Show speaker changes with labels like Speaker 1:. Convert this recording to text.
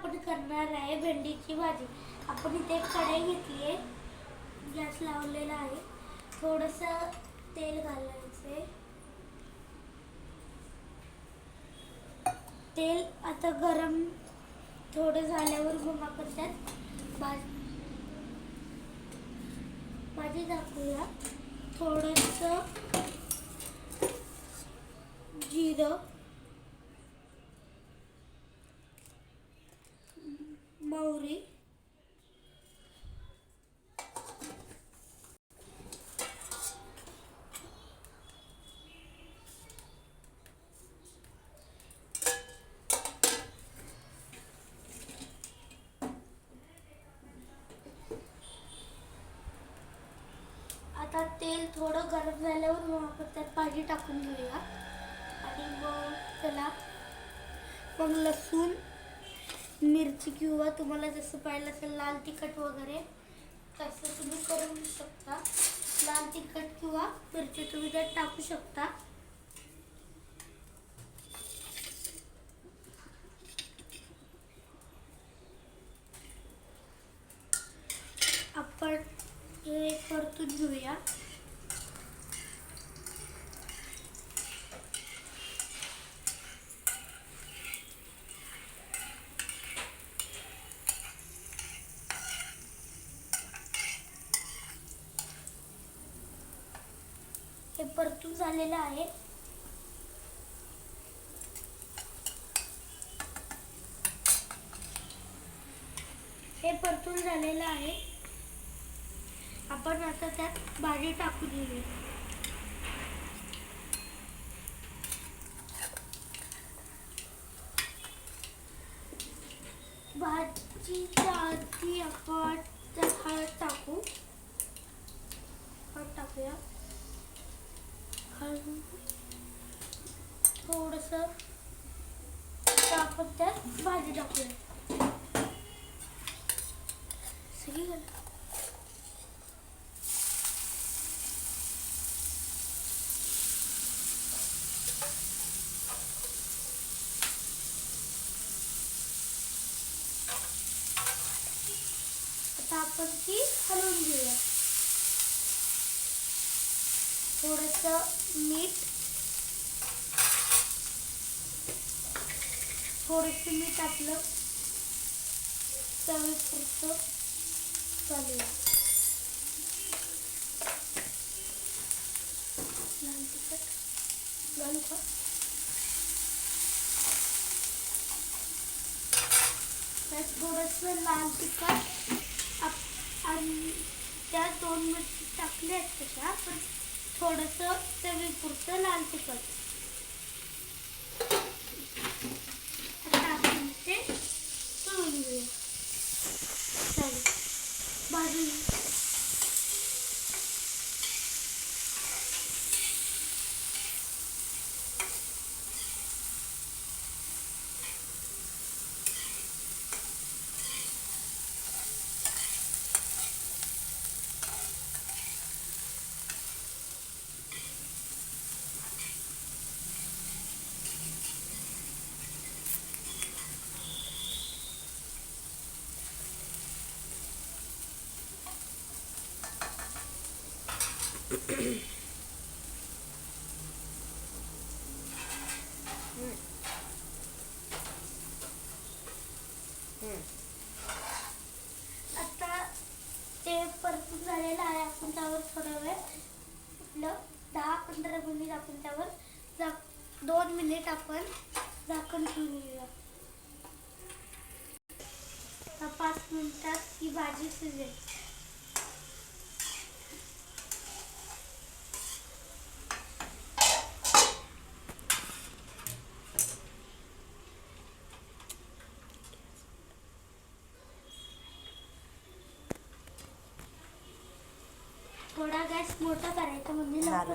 Speaker 1: आपण करणार आहे भेंडीची भाजी. आपण इथे कढई घेतली आहे, गॅस लावलेला आहे, थोडंसं तेल घालायचे. तेल आता गरम थोडं झाल्यावर मग आपण त्यात भाजी टाकूया. थोडंसं जिरं, मोहरी, आता तेल थोडं गरम झाल्यावर मग आपण त्यात भाजी टाकून घेऊया. आणि मग त्याला मग लसूण, मिरची किंवा तुम्हाला जसं पाहिजे असेल लाल तिखट वगैरे तसं तुम्ही करू शकता. लाल तिखट किंवा मिरची तुम्ही त्यात टाकू शकता. आपण हे परतून घेऊया. हे परतून झालेलं आहे. हे परतून झालेलं आहे. आपण आता त्यात भाजी टाकून घेऊया. भाजीच्या आधी आपण त्यात हळद टाकूया. थोडंसं आपण त्यात भाजी टाकूया. सही झालं. आता आपण ती हलवून घेऊया. थोडंसं मीठ आपलं चवीपुरतं घालूया. लाल तिखट घालू का? त्यात थोडंसं लाल तिखट आणि त्या 2 मिरची टाकल्या आहेत त्याच्या, पण थोडंसं चवीपुरतं लाल तिखट टाकून ते तळून घेऊया. चालेल, भाजून आता ते परतून झालेलं आहे. आपण त्यावर थोडा वेळ आपलं 10-15 मिनिट आपण त्यावर 2 मिनिट आपण झाकण ठेवून घेऊया. 5 मिनिटात ही भाजी शिजेल. थोडा गॅस मोठा करायचा म्हणजे लवकर